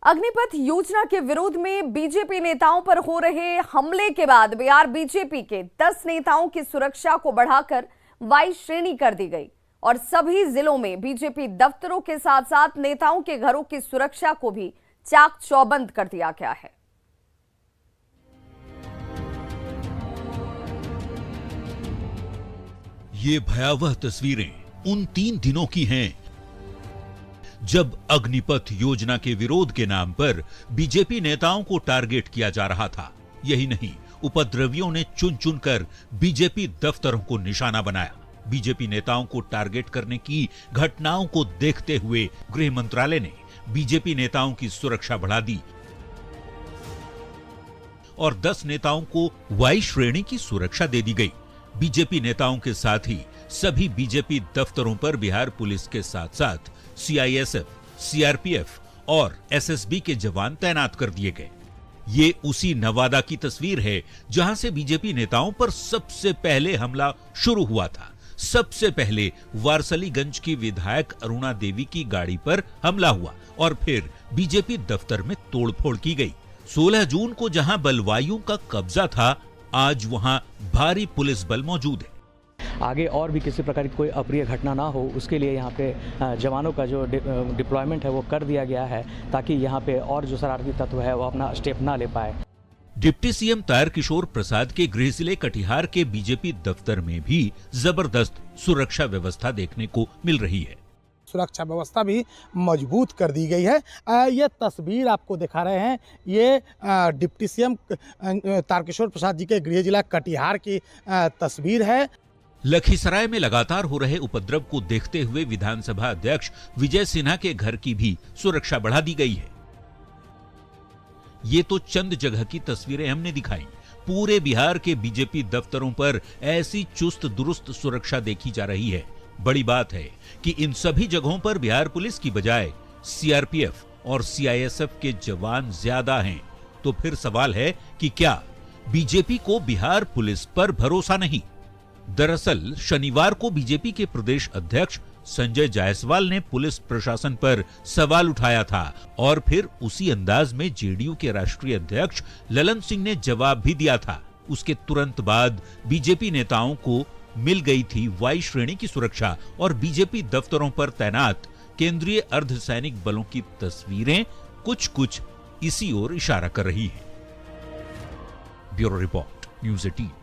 अग्निपथ योजना के विरोध में बीजेपी नेताओं पर हो रहे हमले के बाद बिहार बीजेपी के 10 नेताओं की सुरक्षा को बढ़ाकर वाई श्रेणी कर दी गई और सभी जिलों में बीजेपी दफ्तरों के साथ साथ नेताओं के घरों की सुरक्षा को भी चाक चौबंद कर दिया गया है। ये भयावह तस्वीरें उन 3 दिनों की हैं जब अग्निपथ योजना के विरोध के नाम पर बीजेपी नेताओं को टारगेट किया जा रहा था। यही नहीं, उपद्रवियों ने चुन चुनकर बीजेपी दफ्तरों को निशाना बनाया। बीजेपी नेताओं को टारगेट करने की घटनाओं को देखते हुए गृह मंत्रालय ने बीजेपी नेताओं की सुरक्षा बढ़ा दी और 10 नेताओं को वाई श्रेणी की सुरक्षा दे दी गई। बीजेपी नेताओं के साथ ही सभी बीजेपी दफ्तरों पर बिहार पुलिस के साथ साथ सीआईएसएफ, सीआरपीएफ और एसएसबी के जवान तैनात कर दिए गए। ये उसी नवादा की तस्वीर है जहां से बीजेपी नेताओं पर सबसे पहले हमला शुरू हुआ था। सबसे पहले वारसलीगंज की विधायक अरुणा देवी की गाड़ी पर हमला हुआ और फिर बीजेपी दफ्तर में तोड़फोड़ की गई। 16 जून को जहां बलवाइयों का कब्जा था, आज वहां भारी पुलिस बल मौजूद है। आगे और भी किसी प्रकार की कोई अप्रिय घटना ना हो, उसके लिए यहाँ पे जवानों का जो डिप्लॉयमेंट है वो कर दिया गया है ताकि यहाँ पे और जो शरारती तत्व है वो अपना स्टेप ना ले पाए। डिप्टी सीएम तारकिशोर प्रसाद के गृह जिले कटिहार के बीजेपी दफ्तर में भी जबरदस्त सुरक्षा व्यवस्था देखने को मिल रही है। सुरक्षा व्यवस्था भी मजबूत कर दी गई है। ये तस्वीर आपको दिखा रहे हैं, ये डिप्टी सीएम तारकिशोर प्रसाद जी के गृह जिला कटिहार की तस्वीर है। लखीसराय में लगातार हो रहे उपद्रव को देखते हुए विधानसभा अध्यक्ष विजय सिन्हा के घर की भी सुरक्षा बढ़ा दी गई है। ये तो चंद जगह की तस्वीरें हमने दिखाई। पूरे बिहार के बीजेपी दफ्तरों पर ऐसी चुस्त दुरुस्त सुरक्षा देखी जा रही है। बड़ी बात है कि इन सभी जगहों पर बिहार पुलिस की बजाय सीआरपीएफ और सीआईएसएफ के जवान ज्यादा हैं। तो फिर सवाल है कि क्या बीजेपी को बिहार पुलिस पर भरोसा नहीं? दरअसल शनिवार को बीजेपी के प्रदेश अध्यक्ष संजय जायसवाल ने पुलिस प्रशासन पर सवाल उठाया था और फिर उसी अंदाज में जेडीयू के राष्ट्रीय अध्यक्ष ललन सिंह ने जवाब भी दिया था। उसके तुरंत बाद बीजेपी नेताओं को मिल गई थी वाई श्रेणी की सुरक्षा और बीजेपी दफ्तरों पर तैनात केंद्रीय अर्धसैनिक बलों की तस्वीरें कुछ इसी ओर इशारा कर रही हैं। Bureau report, news 18।